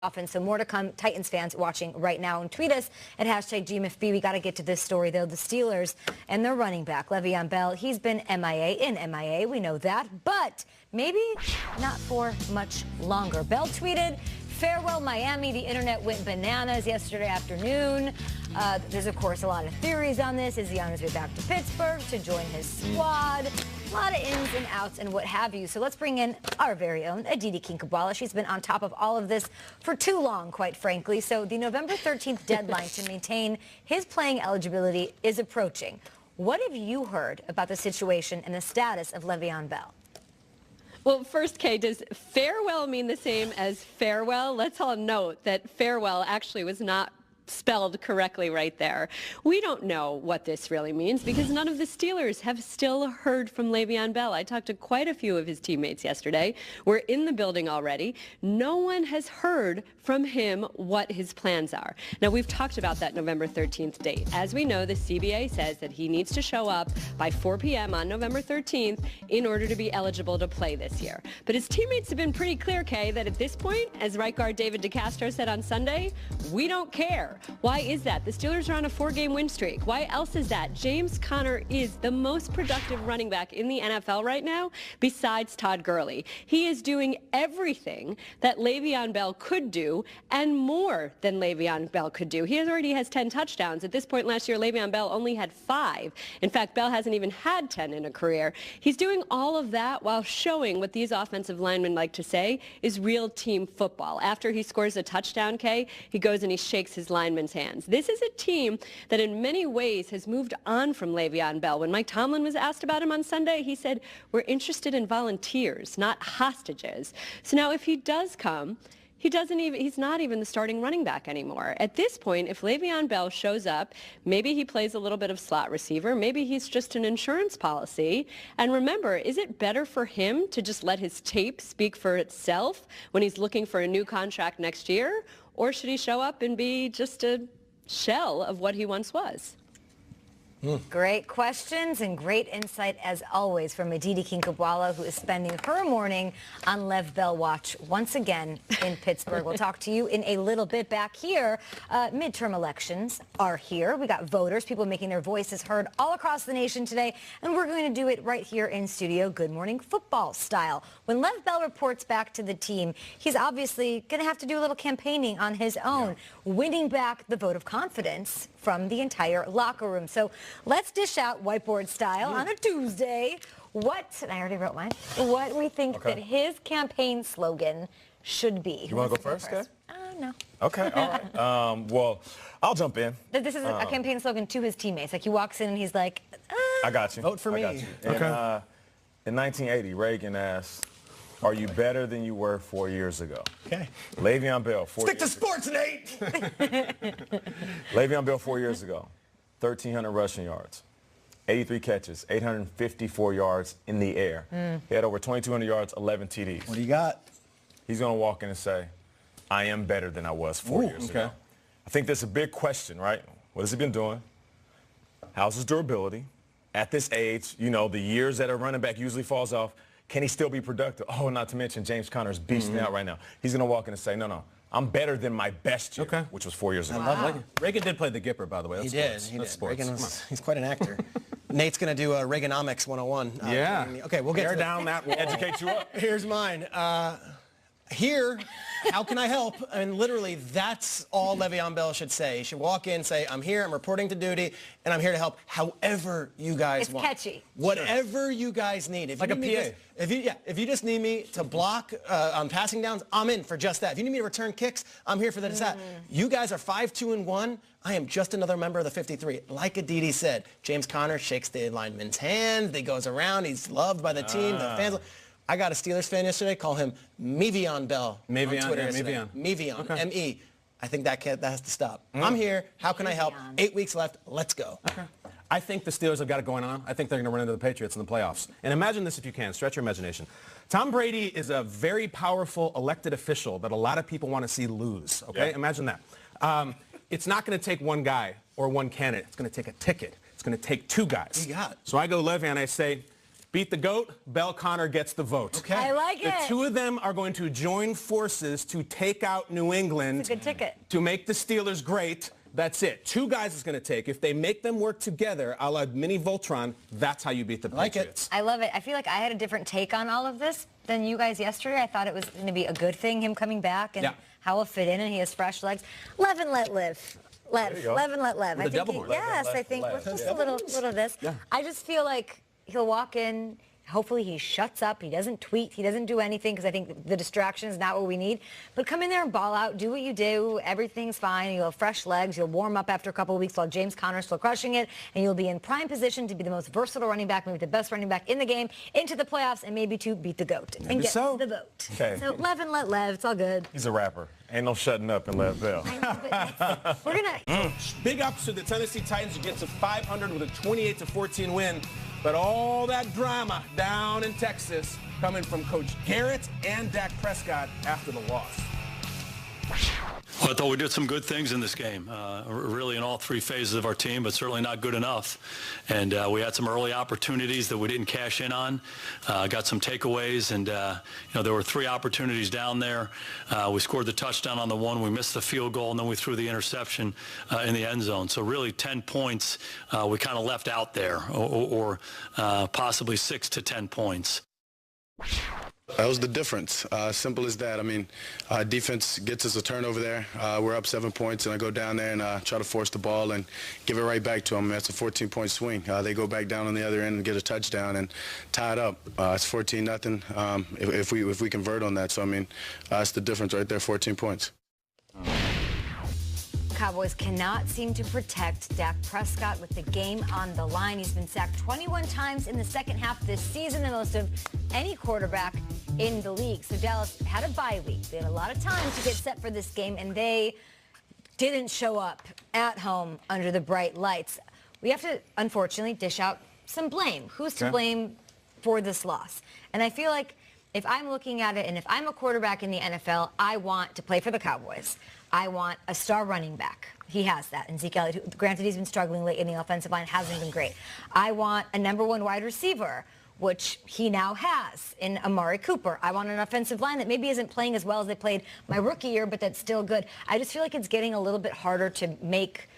often. So more to come. Titans fans watching right now, and tweet us at #GMFB. We got to get to this story, though. The Steelers and their running back, Le'Veon Bell, he's been MIA. We know that, but maybe not for much longer. Bell tweeted, "Farewell Miami." The internet went bananas yesterday afternoon. There's, of course, a lot of theories on this. Is he on his way back to Pittsburgh to join his squad? A lot of ins and outs and what have you. So let's bring in our very own Aditi Kinkhabwala. She's been on top of all of this for too long, quite frankly. So the November 13th deadline to maintain his playing eligibility is approaching. What have you heard about the situation and the status of Le'Veon Bell? Well, first, Kay, does farewell mean the same as farewell? Let's all note that farewell actually was not spelled correctly right there. We don't know what this really means because none of the Steelers have still heard from Le'Veon Bell. I talked to quite a few of his teammates yesterday. We're in the building already. No one has heard from him what his plans are. Now, we've talked about that November 13th date. As we know, the CBA says that he needs to show up by 4 p.m. on November 13th in order to be eligible to play this year. But his teammates have been pretty clear, Kay, that at this point, as right guard David DeCastro said on Sunday, we don't care. Why is that? The Steelers are on a 4-game win streak. Why else is that? James Conner is the most productive running back in the NFL right now besides Todd Gurley. He is doing everything that Le'Veon Bell could do and more than Le'Veon Bell could do. He already has 10 touchdowns. At this point last year, Le'Veon Bell only had 5. In fact, Bell hasn't even had 10 in a career. He's doing all of that while showing what these offensive linemen like to say is real team football. After he scores a touchdown, Kay, he goes and he shakes his lineman's hands. This is a team that in many ways has moved on from Le'Veon Bell. When Mike Tomlin was asked about him on Sunday, he said, "We're interested in volunteers, not hostages." So now if he does come, he's not even the starting running back anymore. At this point, if Le'Veon Bell shows up, maybe he plays a little bit of slot receiver, maybe he's just an insurance policy. And remember, is it better for him to just let his tape speak for itself when he's looking for a new contract next year? Or should he show up and be just a shell of what he once was? Great questions and great insight, as always, from Aditi Kinkhabwala, who is spending her morning on Lev Bell watch once again in Pittsburgh. We'll talk to you in a little bit. Back here, midterm elections are here. We got voters, people making their voices heard all across the nation today, and we're going to do it right here in studio, Good Morning Football style. When Lev Bell reports back to the team, he's obviously going to have to do a little campaigning on his own, winning back the vote of confidence from the entire locker room. So let's dish out whiteboard style on a Tuesday what, and I already wrote mine, what we think that his campaign slogan should be. You want to go first, okay? No. Okay, all right. Well, I'll jump in. This is a campaign slogan to his teammates. Like, he walks in and he's like, I got you. Vote for me. I got you. Okay. In 1980, Reagan asked, "Are you better than you were 4 years ago?" Okay. Le'Veon Bell, Stick to sports, Nate! Le'Veon Bell 4 years ago, 1,300 rushing yards, 83 catches, 854 yards in the air. He had over 2,200 yards, 11 TDs. What do you got? He's going to walk in and say, "I am better than I was 4 years ago." I think that's a big question, right? What has he been doing? How's his durability? At this age, you know, the years that a running back usually falls off, can he still be productive? Oh, not to mention James Conner's beasting out right now. He's going to walk in and say, no, I'm better than my best year, which was 4 years ago. I love Reagan. Reagan did play the Gipper, by the way. That's sports. He did. Sports. Reagan he's quite an actor. Nate's going to do a Reaganomics 101. Yeah. Okay, we'll get to down that wall. Educate you up. Here's mine. Here, how can I help? And literally, that's all Le'Veon Bell should say. He should walk in, say, "I'm here, I'm reporting to duty, and I'm here to help however you guys want." It's catchy. Whatever you guys need. If like you a need PA. if you just need me to block on passing downs, I'm in for just that. If you need me to return kicks, I'm here for that. You guys are 5-2-1. I am just another member of the 53. Like Aditi said, James Conner shakes the lineman's hand. He goes around. He's loved by the team. The fans. I got a Steelers fan yesterday. Call him Me'Veon Bell on Twitter yesterday. Me'Veon. M-E. I think that has to stop. I'm here. How can I help? 8 weeks left. Let's go. I think the Steelers have got it going on. I think they're going to run into the Patriots in the playoffs. And imagine this if you can. Stretch your imagination. Tom Brady is a very powerful elected official that a lot of people want to see lose. Okay? Imagine that. It's not going to take one guy or one candidate. It's going to take a ticket. It's going to take 2 guys. You got it. So I go Le'Veon and I say, beat the GOAT, Bell Connor gets the vote. Okay. I like The it. two of them are going to join forces to take out New England. It's a good ticket. To make the Steelers great. That's it. Two guys it's going to take. If they make them work together, a la mini Voltron, that's how you beat the Patriots. I love it. I feel like I had a different take on all of this than you guys yesterday. I thought it was going to be a good thing, him coming back, and how he'll fit in, and he has fresh legs. Live and let live. Live and let live. With the devil horn. Yes, I think with just a little of this. Yeah. I just feel like he'll walk in. Hopefully he shuts up. He doesn't tweet. He doesn't do anything because I think the distraction is not what we need. But come in there and ball out. Do what you do. Everything's fine. You'll have fresh legs. You'll warm up after a couple of weeks while James Conner's still crushing it. And you'll be in prime position to be the most versatile running back, maybe the best running back in the game, into the playoffs, and maybe to beat the GOAT and get the vote. Okay. So live and let live. It's all good. He's a rapper. Ain't no shutting up and let Bell. We're going to... Big ups to the Tennessee Titans who gets to 500 with a 28-14 win. But all that drama down in Texas coming from Coach Garrett and Dak Prescott after the loss. Well, I thought we did some good things in this game, really in all three phases of our team, but certainly not good enough. And we had some early opportunities that we didn't cash in on, got some takeaways, and there were three opportunities down there. We scored the touchdown on the one, we missed the field goal, and then we threw the interception in the end zone. So really 10 points we kind of left out there, or possibly 6 to 10 points. That was the difference. Simple as that. I mean, defense gets us a turnover there. We're up 7 points, and I go down there and try to force the ball and give it right back to them. That's a 14-point swing. They go back down on the other end and get a touchdown and tie it up. It's 14-0 if we convert on that. So, I mean, it's the difference right there, 14 points. Cowboys cannot seem to protect Dak Prescott with the game on the line. He's been sacked 21 times in the second half this season, the most of any quarterback in the league. So Dallas had a bye week. They had a lot of time to get set for this game, and they didn't show up at home under the bright lights. We have to, unfortunately, dish out some blame. Who's to blame for this loss? And I feel like if I'm looking at it, and if I'm a quarterback in the NFL, I want to play for the Cowboys. I want a star running back. He has that. And Zeke Elliott, who, granted, he's been struggling late in the offensive line, hasn't been great. I want a #1 wide receiver, which he now has in Amari Cooper. I want an offensive line that maybe isn't playing as well as they played my rookie year, but that's still good. I just feel like it's getting a little bit harder to make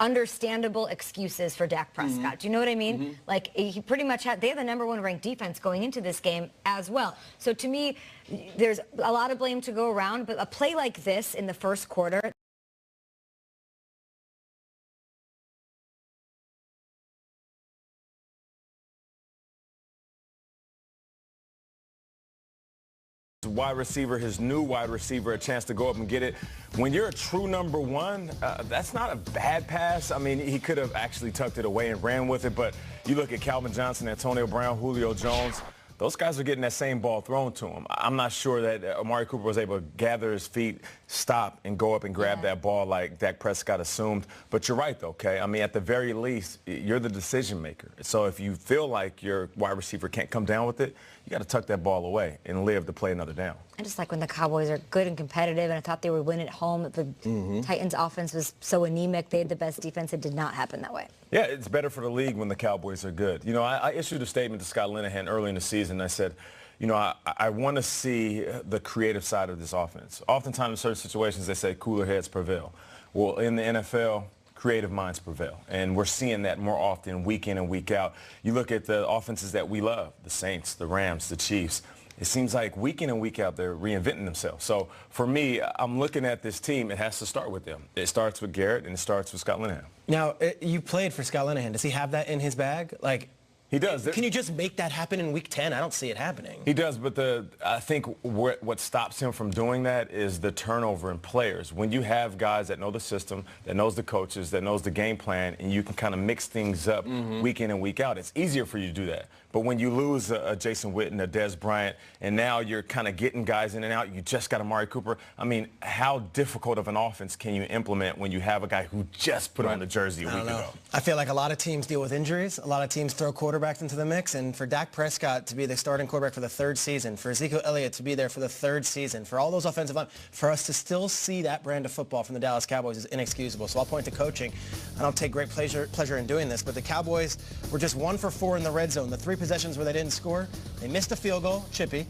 understandable excuses for Dak Prescott. Do you know what I mean? Like, he pretty much had, they have the #1 ranked defense going into this game as well. So to me, there's a lot of blame to go around, but a play like this in the first quarter, wide receiver, his new wide receiver, a chance to go up and get it. When you're a true #1, that's not a bad pass. I mean, he could have actually tucked it away and ran with it, but you look at Calvin Johnson, Antonio Brown, Julio Jones, those guys are getting that same ball thrown to him. I'm not sure that Amari Cooper was able to gather his feet, stop, and go up and grab that ball like Dak Prescott assumed. But you're right, though, okay? I mean, at the very least, you're the decision maker. So if you feel like your wide receiver can't come down with it, you got to tuck that ball away and live to play another down. I just like when the Cowboys are good and competitive, and I thought they would win at home. The Titans' offense was so anemic. They had the best defense. It did not happen that way. Yeah, it's better for the league when the Cowboys are good. You know, I issued a statement to Scott Linehan early in the season. I said, you know, I want to see the creative side of this offense. Oftentimes in certain situations, they say cooler heads prevail. Well, in the NFL, creative minds prevail. And we're seeing that more often week in and week out. You look at the offenses that we love, the Saints, the Rams, the Chiefs. It seems like week in and week out, they're reinventing themselves. So for me, I'm looking at this team. It has to start with them. It starts with Garrett, and it starts with Scott Linehan. Now, you played for Scott Linehan. Does he have that in his bag? Like, he does. Can you just make that happen in week 10? I don't see it happening. He does, but I think what stops him from doing that is the turnover in players. When you have guys that know the system, that knows the coaches, that knows the game plan, and you can kind of mix things up week in and week out, it's easier for you to do that. But when you lose a Jason Witten, a Dez Bryant, and now you're kind of getting guys in and out, you just got Amari Cooper. I mean, how difficult of an offense can you implement when you have a guy who just put on the jersey a week ago? I feel like a lot of teams deal with injuries. A lot of teams throw quarterbacks into the mix. And for Dak Prescott to be the starting quarterback for the 3rd season, for Ezekiel Elliott to be there for the 3rd season, for all those offensive line, for us to still see that brand of football from the Dallas Cowboys is inexcusable. So I'll point to coaching. I don't take great pleasure in doing this, but the Cowboys were just 1 for 4 in the red zone. The 3 possessions where they didn't score, they missed a field goal, chippy.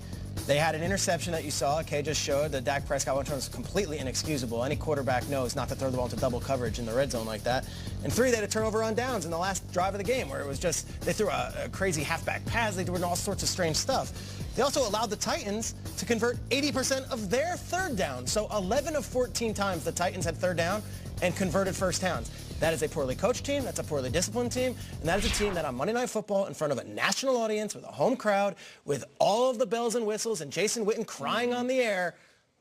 They had an interception that you saw. Kay just showed that Dak Prescott went was completely inexcusable. Any quarterback knows not to throw the ball into double coverage in the red zone like that. And 3, they had a turnover on downs in the last drive of the game where it was just, they threw a crazy halfback pass. They did all sorts of strange stuff. They also allowed the Titans to convert 80% of their 3rd down. So 11 of 14 times the Titans had 3rd down and converted 1st downs. That is a poorly coached team. That's a poorly disciplined team. And that is a team that on Monday Night Football in front of a national audience with a home crowd with all of the bells and whistles and Jason Witten crying on the air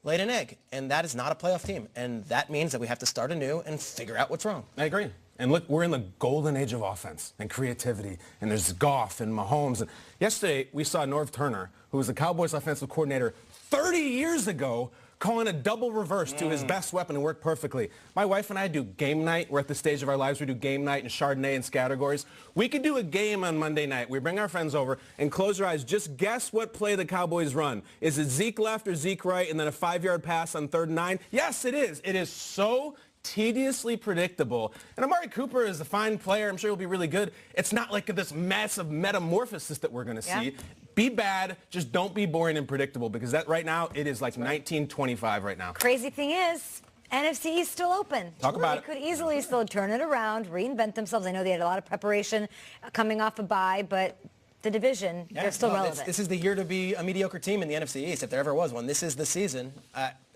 laid an egg. And that is not a playoff team. And that means that we have to start anew and figure out what's wrong. I agree. And look, we're in the golden age of offense and creativity. And there's Goff and Mahomes. And yesterday, we saw Norv Turner, who was the Cowboys offensive coordinator 30 years ago, calling a double reverse to his best weapon and worked perfectly. My wife and I do game night. We're at the stage of our lives. We do game night and Chardonnay and categories. We could do a game on Monday night. We bring our friends over and close your eyes. Just guess what play the Cowboys run. Is it Zeke left or Zeke right and then a 5-yard pass on 3rd and 9? Yes, it is. It is so tediously predictable. And Amari Cooper is a fine player. I'm sure he'll be really good. It's not like this massive metamorphosis that we're going to see. Be bad, just don't be boring and predictable, because that right now, it is like 1925 right now. Crazy thing is, NFC East still open. Talk about it. They could easily still turn it around, reinvent themselves. I know they had a lot of preparation coming off a bye, but the division, they're still relevant. This is the year to be a mediocre team in the NFC East, if there ever was one. This is the season.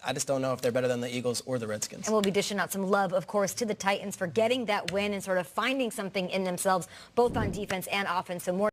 I just don't know if they're better than the Eagles or the Redskins. And we'll be dishing out some love, of course, to the Titans for getting that win and sort of finding something in themselves, both on defense and offense. So more